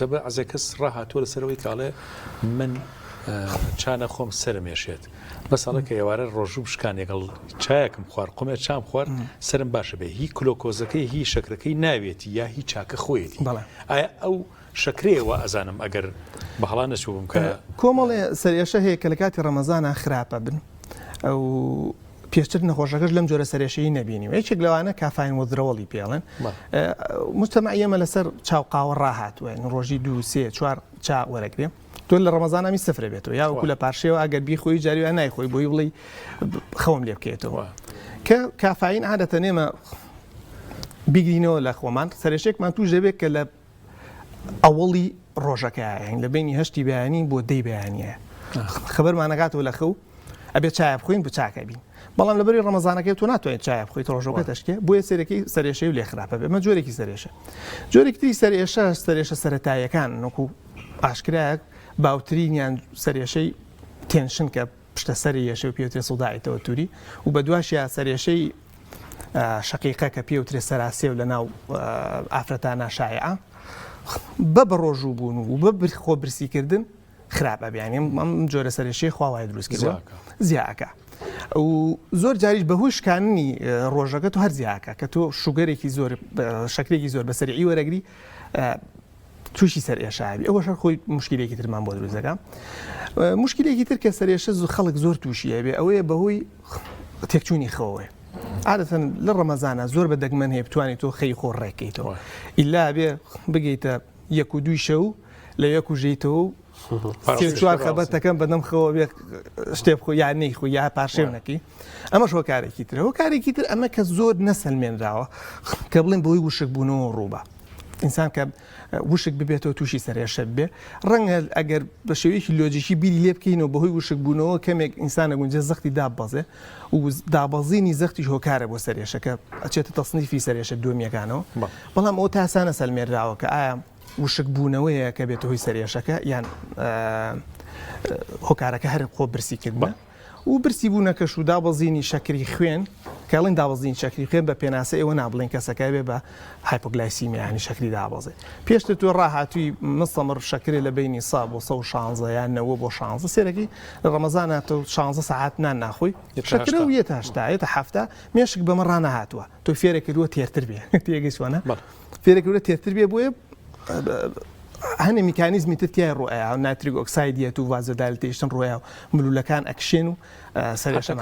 سبب عزكس راح تول سروي كله من كان خم سر مشيت بس على كيوار الرجوبش كان يقول شاكم خوار قمة شام خوار سرم باش به هي كلوكوزكي هي شكركي ناويتي يا هي شاك خويتي أو شكري وأزانم أجر بحلانة شو ممكن كومل سريشة هي كلكات رمضان خرابة بن أو پێشتر نەخۆشەکەش لەم جۆرە سەرێشەیی نەبینی یەکێک لەوانە کافین وەدرەوەڵی پێڵێن مجتەمەع ئێمە لەسەر چاو قاوە ڕاهاتووە ڕۆژی 2 3 4 چا وەرەگرێ تۆ لە ڕەمەزان هەمی سفرە بێتەوە یا وەکو لە پاشێەوە ئەگەر بیخۆی جاریوە نایخۆی بۆی بڵێ خەوم لێ بکەیتەوە کە کافین عادەتە نێمە بیگرینەوە لە خۆمان سەرێشێکمان توش دەبێت کە لە ئەوڵی ڕۆژەکە لە بینی هەشتی بەیانی بۆ دەی بەیانیە خبرمانەکاتەوە لە خەو ئەبێت چای بخۆین بچاکە بین بەڵام لەبەری ڕەمەزانەکەی تۆ ناتوانێت چای بخۆیت ڕۆژەکە تەشکێ بۆیە سەرەکەی سەرێشەی و لێ خراپە بێ ئەمە جۆرێکی سەرێشە جۆرێکی تری سەرێشە سەرەتاییەکان وەکو ئاشکرایەک باوترینیان سەرێشەی تێنشن کە پشتە سەری یەشە و پێوترێ سڵداعیتەوە تووری و بە دواشیە سەرێشەی شەقیقە کە پێوترێ سەراسێ و لە ناو ئافرەتانە شایعە بە ڕۆژوو بوون و بە خۆ برسیکردن خراپە بیانیم ئەم جۆرە سەرێشەی خواوای دروست کردووە زیاکە و زۆر جاریش بەهۆی شکاندنی ڕۆژەکە تۆ هەر زیاکە کە تۆ شوگەرێکی زۆر شەکرێکی زۆر بەسەریعی وەرەگری تووشی سەرێشابی ئەوە شەر خۆی مشکلێکی ترمان بۆ دروست دەکەم مشکلێکی تر کە سەرێشە خەڵک زۆر تووشیە بێ ئەوەیە بەهۆی تێکچوونی خەوەیە عادەتەن لە ڕەمەزانە زۆر بە دەگمەن هەیە بتوانێت تۆ خەی خۆ ڕێکەیتەوە ئیلا بێ بگەیتە 1 و 2 شەو لە 1 ژەیتەوە چوار خەبەتەکەم بەدەم خەوە بێ شتێ بخۆ یا نەیخۆ یا پاشێونەکەی ئەمەش هۆکارێکی ترە هۆکارێکی تر ئەمە کە زۆر نەسەلمێنراوە کە بڵێن بۆی وشک بوونەوە ڕووبە ئینسان کە وشک ببێتەوە تووشی سەرێشە بێ ڕەنگە ئەگەر بە شێوەیەکی لۆجیکی بیری لێ بکەینەوە بەهۆی وشک بوونەوە کەمێک ئینسانە گونجە زەختی دابەزێ و دابەزینی زەختی هۆکارە بۆ سەرێشەکە ئەچێتە تەسنیفی سەرێشە دووەمیەکانەوە بەڵام ئەو تا ئاسانە سەلمێنراوە کە ئایا وشک بوونەوەیە کە بێتە هۆی سەرێشەکە یان هۆکارەکە هەر خۆ برسی کردبە و برسی بوونەکەش و دابەزینی شەکری خوێن کەڵین دابەزین شەکری خوێن بە پێناسە ئێوە نابڵێن کەسەکە بێ بە هایپۆگلایسیمیانی شەکری دابەزێ پێشتر تۆ ڕاهاتووی مستەمڕ شەکرێ لە بینی 100 بۆ 116 یان 90 بۆ 16 سێرەکی لە ڕەمەزانە تۆ 16 ساعات نان ناخۆی شەکرە و یەتە هەشتا یەتە هەفتە مێشک بەمە ڕانەهاتووە تۆ فێرە کردووە تێرتر بێ تێگەیشتوانە فێرە کردووە تێرتر بێ بۆیە هەنێ میکانیزمی ترتیای ڕۆیە ناتریک ئۆکسایدیەت و ڤازۆدایلتیشن ڕۆیە و ملوولەکان ئەکشێن و سەرێشە